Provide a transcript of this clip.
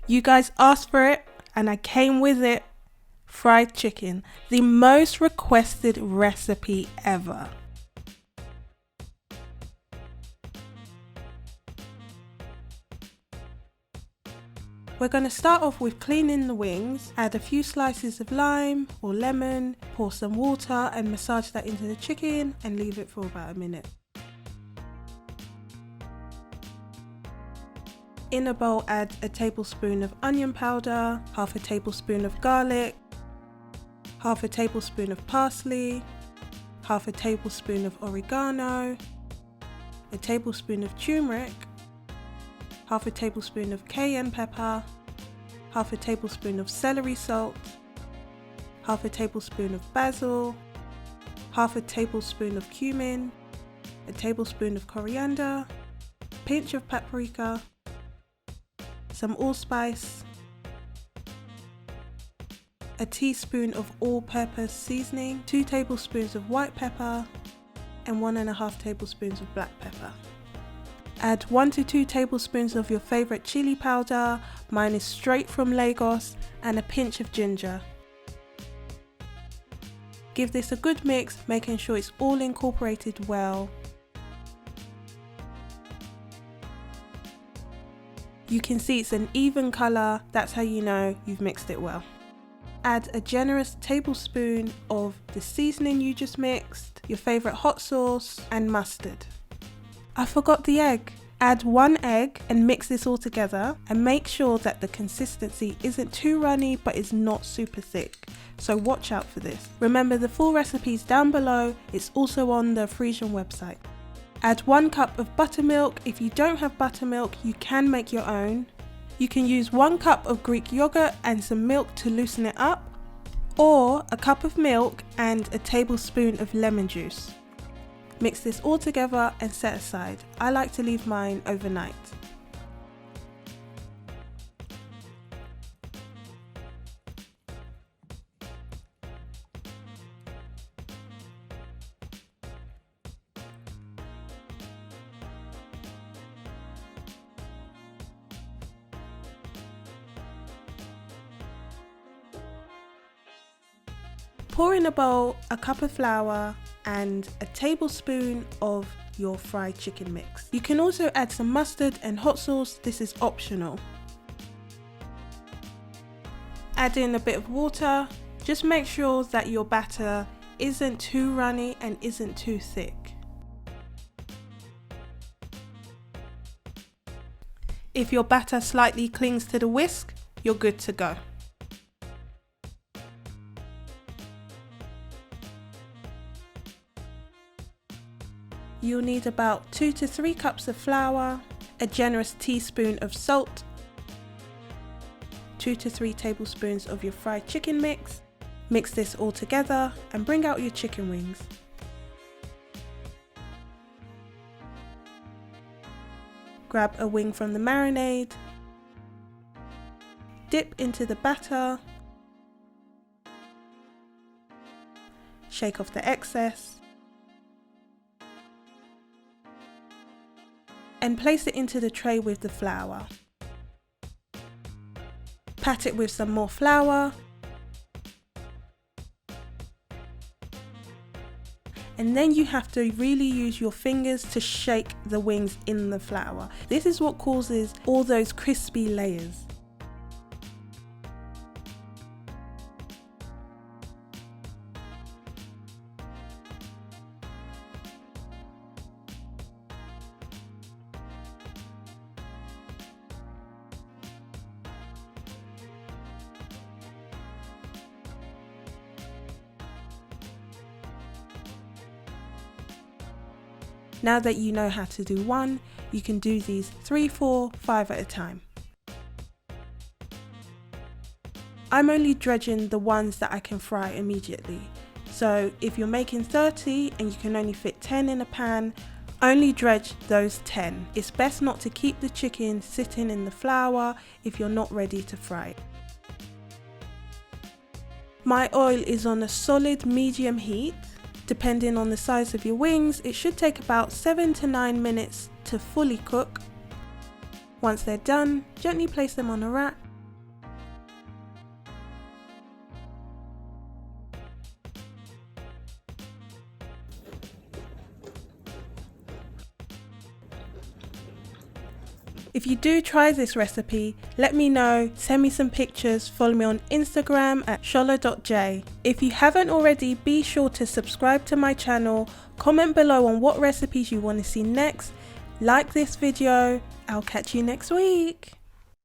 You guys asked for it and I came with it. Fried chicken, the most requested recipe ever. We're going to start off with cleaning the wings, add a few slices of lime or lemon, pour some water and massage that into the chicken and leave it for about a minute. In a bowl, add a tablespoon of onion powder, half a tablespoon of garlic, half a tablespoon of parsley, half a tablespoon of oregano, a tablespoon of turmeric, half a tablespoon of cayenne pepper, half a tablespoon of celery salt, half a tablespoon of basil, half a tablespoon of cumin, a tablespoon of coriander, a pinch of paprika, some allspice, a teaspoon of all-purpose seasoning, 2 tablespoons of white pepper, and 1.5 tablespoons of black pepper. Add 1 to 2 tablespoons of your favorite chili powder, mine is straight from Lagos, and a pinch of ginger. Give this a good mix, making sure it's all incorporated well. You can see it's an even colour, that's how you know you've mixed it well. Add a generous tablespoon of the seasoning you just mixed, your favourite hot sauce and mustard. I forgot the egg. Add 1 egg and mix this all together and make sure that the consistency isn't too runny but is not super thick. So watch out for this. Remember, the full recipe is down below, it's also on the Afrisian website. Add 1 cup of buttermilk. If you don't have buttermilk, you can make your own. You can use 1 cup of Greek yogurt and some milk to loosen it up, or a cup of milk and a tablespoon of lemon juice. Mix this all together and set aside. I like to leave mine overnight. Pour in a bowl a cup of flour and a tablespoon of your fried chicken mix. You can also add some mustard and hot sauce, this is optional. Add in a bit of water, just make sure that your batter isn't too runny and isn't too thick. If your batter slightly clings to the whisk, you're good to go. You'll need about 2 to 3 cups of flour, a generous teaspoon of salt, 2 to 3 tablespoons of your fried chicken mix. Mix this all together and bring out your chicken wings. Grab a wing from the marinade, dip into the batter, shake off the excess, and place it into the tray with the flour. Pat it with some more flour, and then you have to really use your fingers to shake the wings in the flour. This is what causes all those crispy layers. Now that you know how to do one, you can do these 3, 4, 5 at a time. I'm only dredging the ones that I can fry immediately. So if you're making 30 and you can only fit 10 in a pan, only dredge those 10. It's best not to keep the chicken sitting in the flour if you're not ready to fry it. My oil is on a solid medium heat. Depending on the size of your wings, it should take about 7 to 9 minutes to fully cook. Once they're done, gently place them on a rack If you do try this recipe, let me know, send me some pictures, follow me on Instagram at shola.j. If you haven't already, be sure to subscribe to my channel, comment below on what recipes you want to see next, like this video. I'll catch you next week.